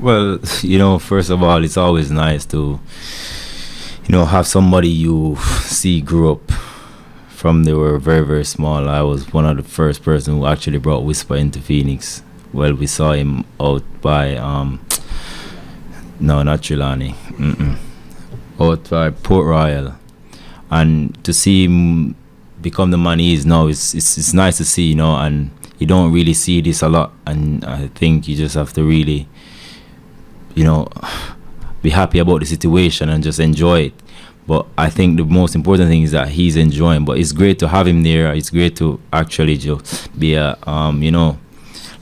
Well, first of all, it's always nice to, have somebody you see grew up from they were very, very small. I was one of the first person who actually brought Whisper into Phoenix. Well, we saw him out by, no, not Trelawney, out by Port Royal. And to see him become the man he is now, it's nice to see, and you don't really see this a lot. And I think you just have to really, be happy about the situation and just enjoy it. But I think the most important thing is that he's enjoying. But it's great to have him there. It's great to actually just be a,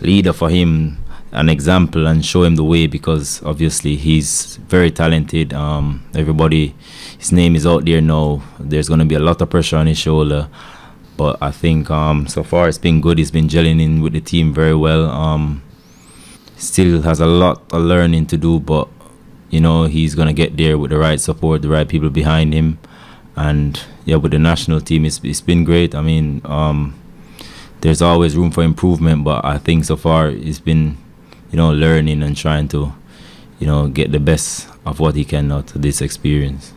leader for him, an example, and show him the way, because obviously he's very talented. Everybody, his name is out there now. There's going to be a lot of pressure on his shoulder. But I think so far it's been good. He's been gelling in with the team very well. Still has a lot of learning to do, but he's gonna get there with the right support, the right people behind him. And yeah, with the national team, it's been great. I mean, there's always room for improvement, but I think so far he's been learning and trying to get the best of what he can out of this experience.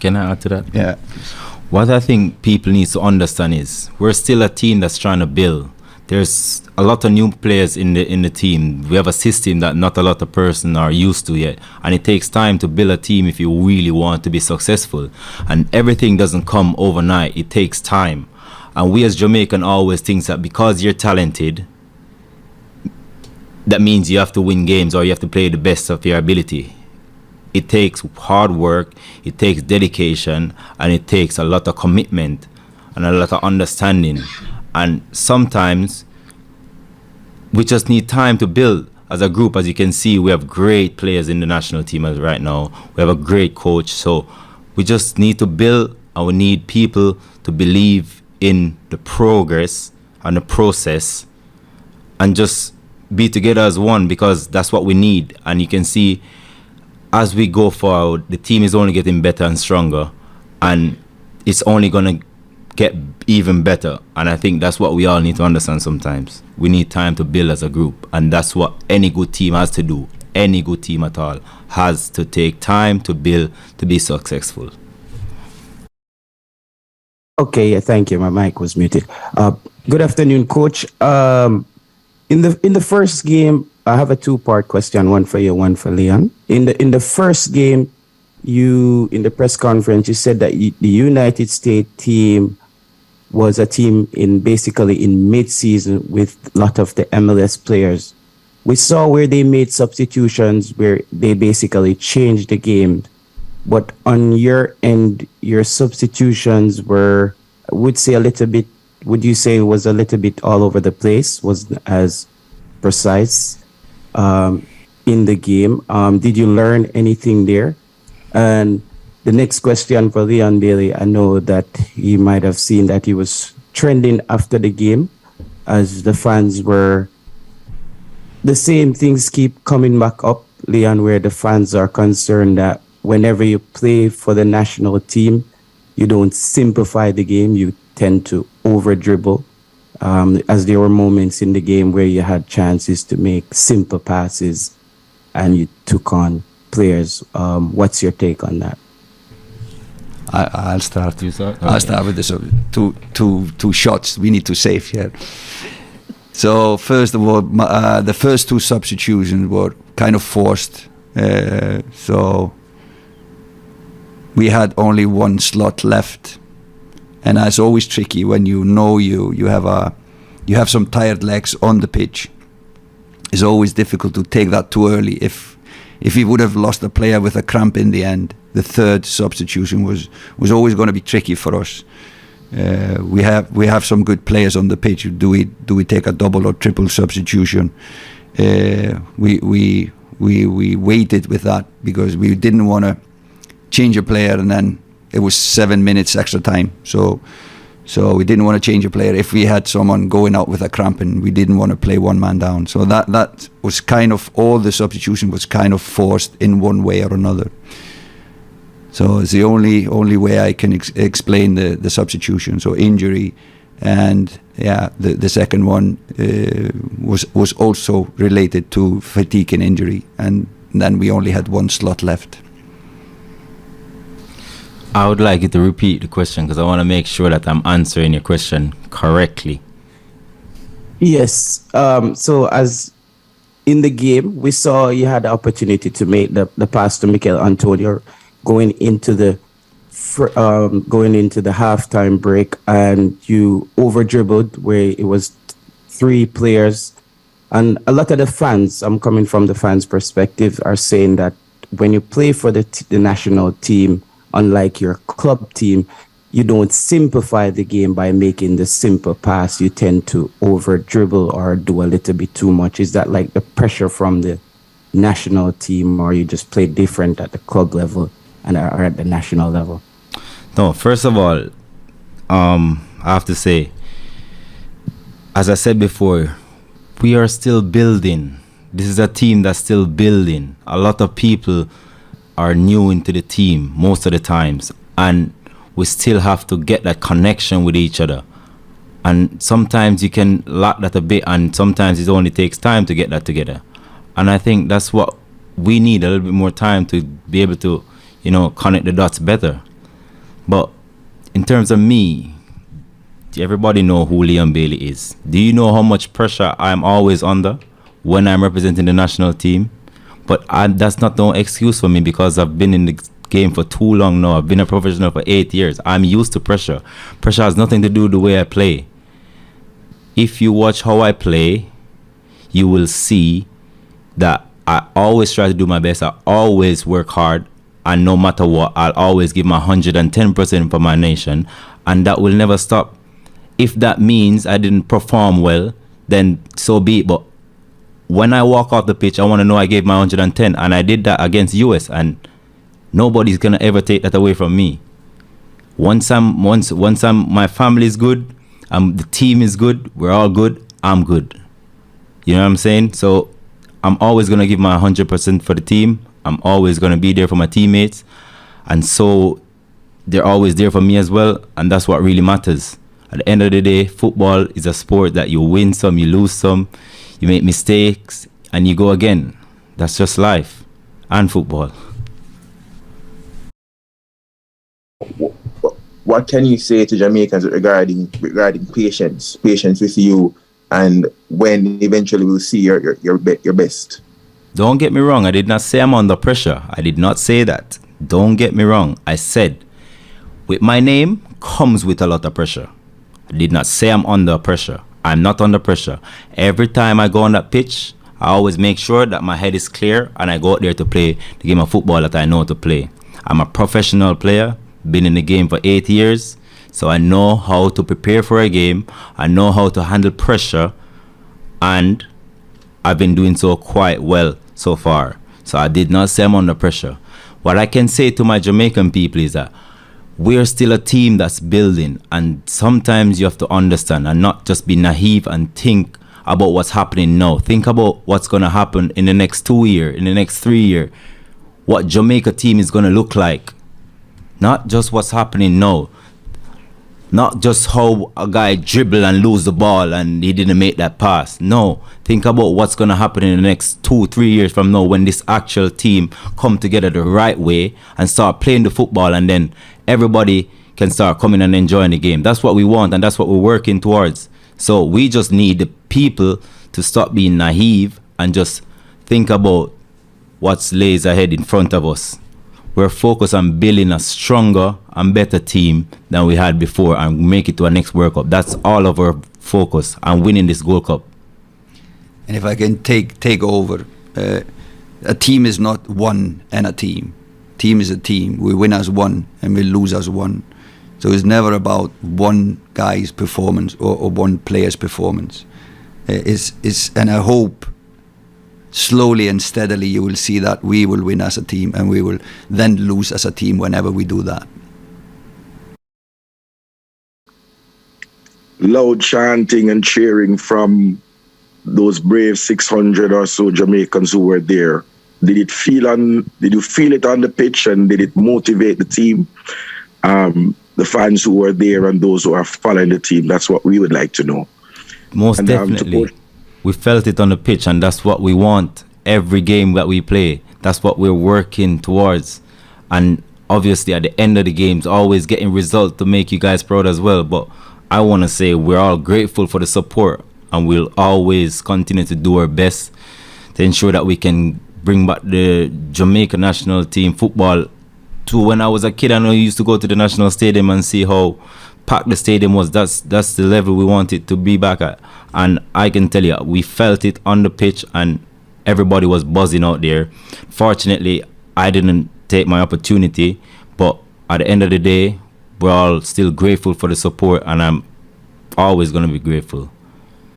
Can I add to that? Yeah. What I think people need to understand is we're still a team that's trying to build. There's a lot of new players in the team. We have a system that not a lot of person are used to yet, and it takes time to build a team if you really want to be successful. And everything doesn't come overnight. It takes time. And we as Jamaican always think that because you're talented, that means you have to win games or you have to play the best of your ability. It takes hard work, it takes dedication, and it takes a lot of commitment and a lot of understanding. And sometimes we just need time to build as a group. As you can see, we have great players in the national team as right now. We have a great coach. So we just need to build, and we need people to believe in the progress and the process and just be together as one, because that's what we need. And you can see as we go forward, the team is only getting better and stronger, and it's only going to get even better. And I think that's what we all need to understand sometimes. We need time to build as a group, and that's what any good team has to do. Any good team at all has to take time to build to be successful. Okay, yeah, thank you. My mic was muted. Good afternoon, Coach. In the first game, I have a two-part question, one for you, one for Leon. In the first game, you in the press conference, you said that the United States team was a team in mid-season with a lot of the MLS players. We saw where they made substitutions where they basically changed the game. But on your end, your substitutions were, would you say was a little bit all over the place, wasn't as precise in the game? Did you learn anything there? And the next question for Leon Bailey, I know that you might have seen that he was trending after the game as the fans were, the same things keep coming back up, Leon, where the fans are concerned that whenever you play for the national team, you don't simplify the game, you tend to over dribble. As there were moments in the game where you had chances to make simple passes and you took on players. What's your take on that? I'll start. You start? I'll start with this. Two shots we need to save here. So first of all, the first two substitutions were kind of forced. So we had only one slot left, and it's always tricky when you have some tired legs on the pitch. It's always difficult to take that too early. If he would have lost a player with a cramp in the end, the third substitution was always going to be tricky for us. We have some good players on the pitch. Do we take a double or triple substitution? We waited with that because we didn't want to change a player and then it was 7 minutes extra time. So we didn't want to change a player if we had someone going out with a cramp, and we didn't want to play one man down. So that was kind of, all the substitution was kind of forced in one way or another. So it's the only way I can explain the substitution. So injury, And yeah, the second one was also related to fatigue and injury, and then we only had one slot left. I would like you to repeat the question because I want to make sure that I'm answering your question correctly. Yes. So as in the game, we saw you had the opportunity to make the pass to Mikel Antonio going into the halftime break, and you over dribbled where it was three players. And a lot of the fans, I'm coming from the fans' perspective, are saying that when you play for the national team, unlike your club team, you don't simplify the game by making the simple pass. You tend to over dribble or do a little bit too much. Is that like the pressure from the national team, or you just play different at the club level and or at the national level? No, first of all, I have to say, as I said before, we are still building. This is a team that's still building. A lot of people are new into the team most of the times, and we still have to get that connection with each other. And sometimes you can lack that a bit, and sometimes it only takes time to get that together. And I think that's what we need, a little bit more time to be able to, connect the dots better. But in terms of me, everybody know who Leon Bailey is. Do you know how much pressure I'm always under when I'm representing the national team? But that's not no excuse for me, because I've been in the game for too long now. I've been a professional for 8 years. I'm used to pressure. Pressure has nothing to do with the way I play. If you watch how I play, you will see that I always try to do my best. I always work hard. And no matter what, I'll always give my 110% for my nation. And that will never stop. If that means I didn't perform well, then so be it. But when I walk off the pitch, I want to know I gave my 110. And I did that against US. And nobody's going to ever take that away from me. Once my family is good, the team is good, we're all good, I'm good. You know what I'm saying? So I'm always going to give my 100% for the team. I'm always going to be there for my teammates. And so they're always there for me as well. And that's what really matters. At the end of the day, football is a sport that you win some, you lose some, you make mistakes, and you go again. That's just life and football. What can you say to Jamaicans regarding patience with you, and when eventually we'll see your best? Don't get me wrong. I did not say I'm under pressure. I did not say that. Don't get me wrong. I said, with my name comes with a lot of pressure. I did not say I'm under pressure. I'm not under pressure. Every time I go on that pitch, I always make sure that my head is clear and I go out there to play the game of football that I know to play. I'm a professional player, been in the game for 8 years, so I know how to prepare for a game. I know how to handle pressure, and I've been doing so quite well so far. So I did not say I'm under pressure. What I can say to my Jamaican people is that we're still a team that's building, and sometimes you have to understand and not just be naive and think about what's happening now. Think about what's going to happen in the next 2 years, in the next 3 years, what Jamaica team is going to look like. Not just what's happening now. Not just how a guy dribble and lose the ball and he didn't make that pass. No, think about what's going to happen in the next 2-3 years from now, when this actual team come together the right way and start playing the football, and then everybody can start coming and enjoying the game. That's what we want, and that's what we're working towards. So we just need the people to stop being naive and just think about what lays ahead in front of us. We're focused on building a stronger and better team than we had before and make it to our next World Cup. That's all of our focus, and winning this Gold Cup. And if I can take over, a team is not one and a team. Team is a team. We win as one and we lose as one. So it's never about one guy's performance or one player's performance. And I hope slowly and steadily you will see that we will win as a team, and we will then lose as a team whenever we do that. Loud chanting and cheering from those brave 600 or so Jamaicans who were there. Did you feel it on the pitch, and did it motivate the team? the fans who are there and those who are following the team. That's what we would like to know. Most And, definitely. We felt it on the pitch, and that's what we want every game that we play. That's what we're working towards. And obviously, at the end of the games, always getting results to make you guys proud as well. But I want to say we're all grateful for the support, and we'll always continue to do our best to ensure that we can bring back the Jamaica national team football to when I was a kid. I know you used to go to the national stadium and see how packed the stadium was. That's the level we want it to be back at. And I can tell you, we felt it on the pitch, and everybody was buzzing out there. Fortunately, I didn't take my opportunity, but at the end of the day, we're all still grateful for the support, and I'm always going to be grateful.